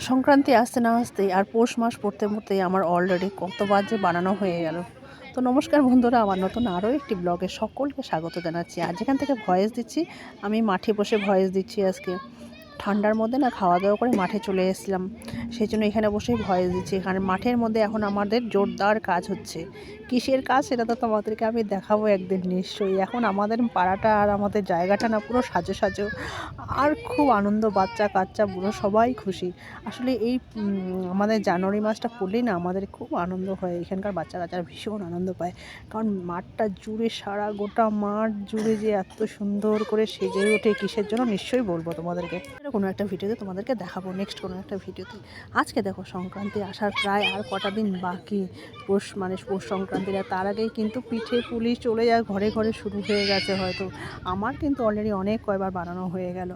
সংক্রান্তি আসতে না আসতেই আর পৌষ মাস পড়তে পড়তেই আমার অলরেডি কতবার যে বানানো হয়ে গেল। তো নমস্কার বন্ধুরা, আমার নতুন আরও একটি ব্লগে সকলকে স্বাগত জানাচ্ছি। আর যেখান থেকে ভয়েস দিচ্ছি, আমি মাঠে বসে ভয়েস দিচ্ছি। আজকে ঠান্ডার মধ্যে না খাওয়া দাওয়া করে মাঠে চলে এসেছিলাম, সেই জন্য এখানে বসেই ভয়েস দিচ্ছি। এখানে মাঠের মধ্যে এখন আমাদের জোরদার কাজ হচ্ছে। কিসের কাজ সেটা তো তোমাদেরকে আমি দেখাবো একদিন নিশ্চয়ই। এখন আমাদের পাড়াটা আর আমাদের জায়গাটা না পুরো সাজো সাজো, আর খুব আনন্দ, বাচ্চা কাচ্চা বুড়ো সবাই খুশি। আসলে এই আমাদের জানুয়ারি মাসটা পড়লেই না আমাদের খুব আনন্দ হয়। এখানকার বাচ্চা কাচ্চারা ভীষণ আনন্দ পায়, কারণ মাঠটা জুড়ে, সারা গোটা মাঠ জুড়ে যে এত সুন্দর করে সেজে ওঠে, কিসের জন্য নিশ্চয়ই বলবো তোমাদেরকে। কোনো একটা ভিডিওতে তোমাদেরকে দেখাবো, নেক্সট কোনো একটা ভিডিওতে। আজকে দেখো সংক্রান্তি আসার প্রায় আর কটা দিন বাকি, পৌষ সংক্রান্তির। তার আগেই কিন্তু পিঠে পুলি চলে যায়, ঘরে ঘরে শুরু হয়ে গেছে হয়তো। আমার কিন্তু অলরেডি অনেক কয়বার বানানো হয়ে গেল।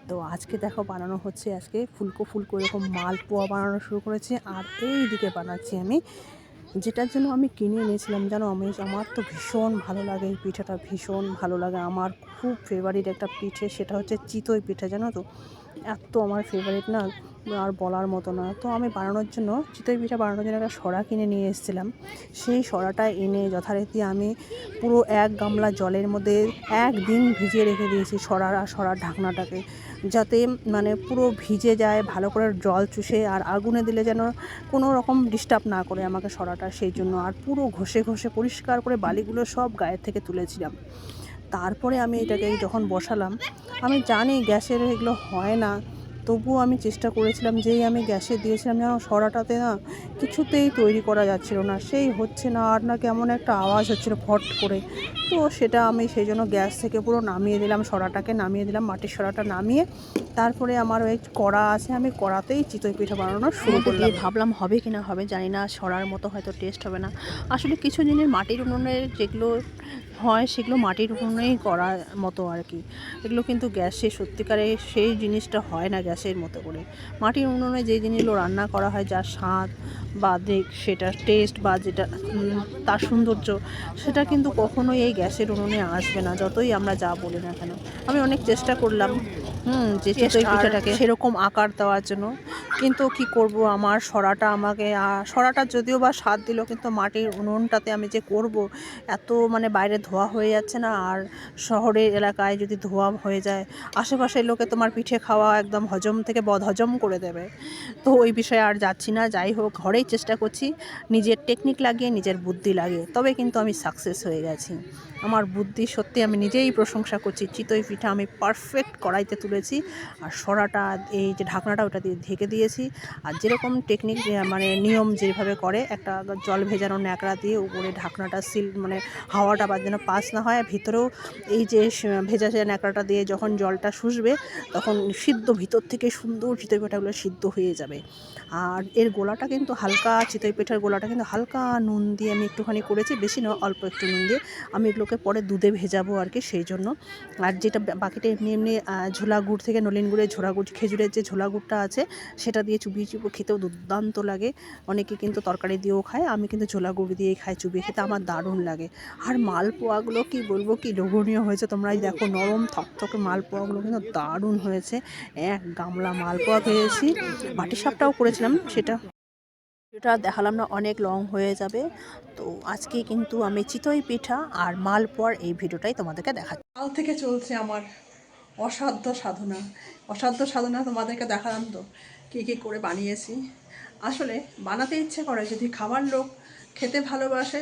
তো আজকে দেখো বানানো হচ্ছে, আজকে ফুলকো ফুলকো এরকম মালপোয়া বানানো শুরু করেছি। আর এই দিকে বানাচ্ছি আমি, যেটার জন্য আমি কিনে এনেছিলাম জানো, আমার তো ভীষণ ভালো লাগে এই পিঠাটা, ভীষণ ভালো লাগে। আমার খুব ফেভারিট একটা পিঠে, সেটা হচ্ছে চিতই পিঠা, জানো তো। এত আমার ফেভারিট না, আর বলার মতো না। তো আমি বানানোর জন্য, চিতই পিঠা বানানোর জন্য একটা সরা কিনে নিয়ে এসেছিলাম। সেই সরাটা এনে যথারীতি আমি পুরো 1 গামলা জলের মধ্যে একদিন ভিজিয়ে রেখে দিয়েছি, সরার ঢাকনাটাকে, যাতে মানে পুরো ভিজে যায়, ভালো করে জল চুষে। আর আগুনে দিলে যেন কোনো রকম ডিস্টার্ব না করে আমাকে সরাটা, সেই জন্য। আর পুরো ঘষে ঘষে পরিষ্কার করে বালিগুলো সব গায়ের থেকে তুলেছিলাম। তারপরে আমি এটাকে যখন বসালাম, আমি জানি গ্যাসের এগুলো হয় না, তবুও আমি চেষ্টা করেছিলাম। যেই আমি গ্যাসে দিয়েছিলাম যেন সরাটাতে না কিছুতেই তৈরি করা যাচ্ছিল না, সেই হচ্ছে না, আর না কেমন একটা আওয়াজ হচ্ছিল ফট করে। তো সেটা আমি সেই জন্য গ্যাস থেকে পুরো নামিয়ে দিলাম, সরাটাকে নামিয়ে দিলাম, মাটির সরাটা নামিয়ে। তারপরে আমার ওই কড়া আছে, আমি কড়াতেই চিতই পিঠা বানানো শুরু করলাম। ভাবলাম হবে কি না হবে জানি না, সরার মতো হয়তো টেস্ট হবে না। আসলে কিছু জিনিস মাটির উনুনের যেগুলো হয় সেগুলো মাটির উনুনেই করার মতো আর কি। এগুলো কিন্তু গ্যাসে সত্যিকারে সেই জিনিসটা হয় না গ্যাসের মতো করে। মাটির উনুনে যে জিনিসগুলো রান্না করা হয়, যার স্বাদ বা সেটার টেস্ট বা যেটা তার সৌন্দর্য, সেটা কিন্তু কখনোই এই গ্যাসের উনুনে আসবে না, যতই আমরা যা বলি না কেন। আমি অনেক চেষ্টা করলাম যে চিতই পিঠাটাকে সেরকম আকার দেওয়ার জন্য, কিন্তু কি করব, আমার সরাটা যদিও বা স্বাদ দিল, কিন্তু মাটির উনুনটাতে আমি যে করব, এত মানে বাইরে ধোয়া হয়ে যাচ্ছে না। আর শহরের এলাকায় যদি ধোয়া হয়ে যায়, আশেপাশের লোকে তোমার পিঠে খাওয়া একদম হজম থেকে বদহজম করে দেবে। তো ওই বিষয়ে আর যাচ্ছি না। যাই হোক, ঘরেই চেষ্টা করছি, নিজের টেকনিক লাগিয়ে, নিজের বুদ্ধি লাগিয়ে। তবে কিন্তু আমি সাকসেস হয়ে গেছি। আমার বুদ্ধি সত্যি আমি নিজেই প্রশংসা করছি। চিতই পিঠা আমি পারফেক্ট কড়াইতে তুলেছি। আর সরাটা, এই যে ঢাকনাটা, ওটা দিয়ে ঢেকে দিয়েছি। আর যেরকম টেকনিক মানে নিয়ম যেভাবে করে, একটা জল ভেজানো ন্যাকড়া দিয়ে উপরে ঢাকনাটা মানে হাওয়াটা বা যেন পাস না হয়, ভিতরেও এই যে ভেজা ন্যাকড়াটা দিয়ে যখন জলটা শুষবে, তখন ভিতর থেকে সুন্দর চিতই পিঠাগুলো সিদ্ধ হয়ে যাবে। আর এর গোলাটা কিন্তু হালকা, চিতই পিঠার গোলাটা কিন্তু হালকা নুন দিয়ে আমি একটুখানি করেছি, বেশি না, অল্প একটু নুন দিয়ে। আমি এগুলোকে পরে দুধে ভেজাবো আর কি, সেই জন্য। আর যেটা বাকিটা এমনি এমনি ঝোলা গুড় থেকে, নলেন গুড়ের ঝোলা গুড়, খেজুরের যে ঝোলা গুড়টা আছে, সেটা দিয়ে চুবিয়ে চুবিয়ে খেতেও দুর্দান্ত লাগে। অনেকে কিন্তু তরকারি দিয়েও খায়, আমি কিন্তু ঝোলা গুড় দিয়েই খাই, চুবিয়ে খেতে আমার দারুণ লাগে। আর মালপোয়াগুলো কি বলবো, কি লোভনীয় হয়েছে, তোমরাই দেখো, নরম থকথকে মালপোয়াগুলো কিন্তু দারুণ হয়েছে। 1 গামলা মালপোয়া পেয়েছি। মাটির সাপটাও করেছিলাম, সেটা দেখালাম না, অনেক লং হয়ে যাবে। তো আজকে কিন্তু আমি চিতই পিঠা আর মালপোয়ার এই ভিডিওটাই তোমাদেরকে দেখাচ্ছি। কাল থেকে চলছে আমার অসাধ্য সাধনা। তোমাদেরকে দেখালাম তো কী কী করে বানিয়েছি। আসলে বানাতে ইচ্ছে করে, যদি খাবার লোক খেতে ভালোবাসে,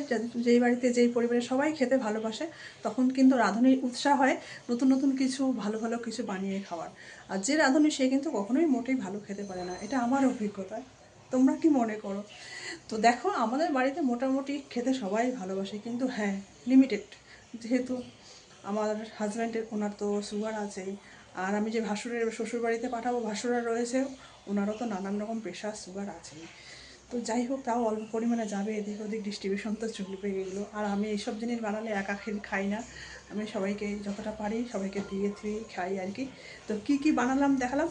যেই বাড়িতে যেই পরিবারে সবাই খেতে ভালোবাসে, তখন কিন্তু রাঁধুনির উৎসাহ হয় নতুন নতুন কিছু, ভালো ভালো কিছু বানিয়ে খাওয়ার। আর যে রাঁধুনি, সে কিন্তু কখনোই মোটেই ভালো খেতে পারে না, এটা আমার অভিজ্ঞতা। তোমরা কি মনে করো? তো দেখো, আমাদের বাড়িতে মোটামুটি খেতে সবাই ভালোবাসে, কিন্তু হ্যাঁ, লিমিটেড। যেহেতু আমার হাজব্যান্ডের, ওনার তো সুগার আছেই। আর আমি যে শ্বশুর বাড়িতে পাঠাবো, ভাসুরা রয়েছে, ওনারও তো নানান রকম প্রেশার, সুগার আছেই। তো যাই হোক, তাও অল্প পরিমাণে যাবে, এদিক ওদিক ডিস্ট্রিবিউশন তো চলবে এগুলো। আর আমি এইসব জিনিস বানালে একা খাই না, আমি সবাইকে যতটা পারি সবাইকে দিয়ে খাই আর কি। তো কী কী বানালাম দেখালাম।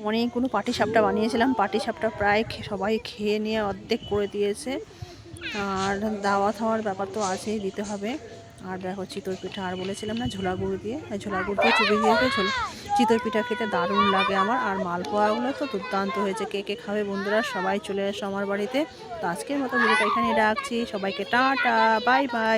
অনেকগুলো পাটিসাপটা বানিয়েছিলাম, পাটিসাপটা প্রায় সবাই খেয়ে নিয়ে অর্ধেক করে দিয়েছে। আর দাওয়া খাওয়ার ব্যাপার তো আছেই, দিতে হবে। আর দেখো চিতই পিঠা, আর বলেছিলাম না ঝোলা গুঁড়ো দিয়ে, ঝোলা গুঁড়ো দিয়ে চুবিয়ে চিতই পিঠা খেতে দারুণ লাগে আমার। আর মালপোয়াগুলো তো দুর্দান্ত হয়েছে। কে কে খাবে বন্ধুরা সবাই চলে এসো আমার বাড়িতে। তো আজকের মতো ভিডিওটা এখানে রাখছি। সবাইকে টাটা, বাই বাই।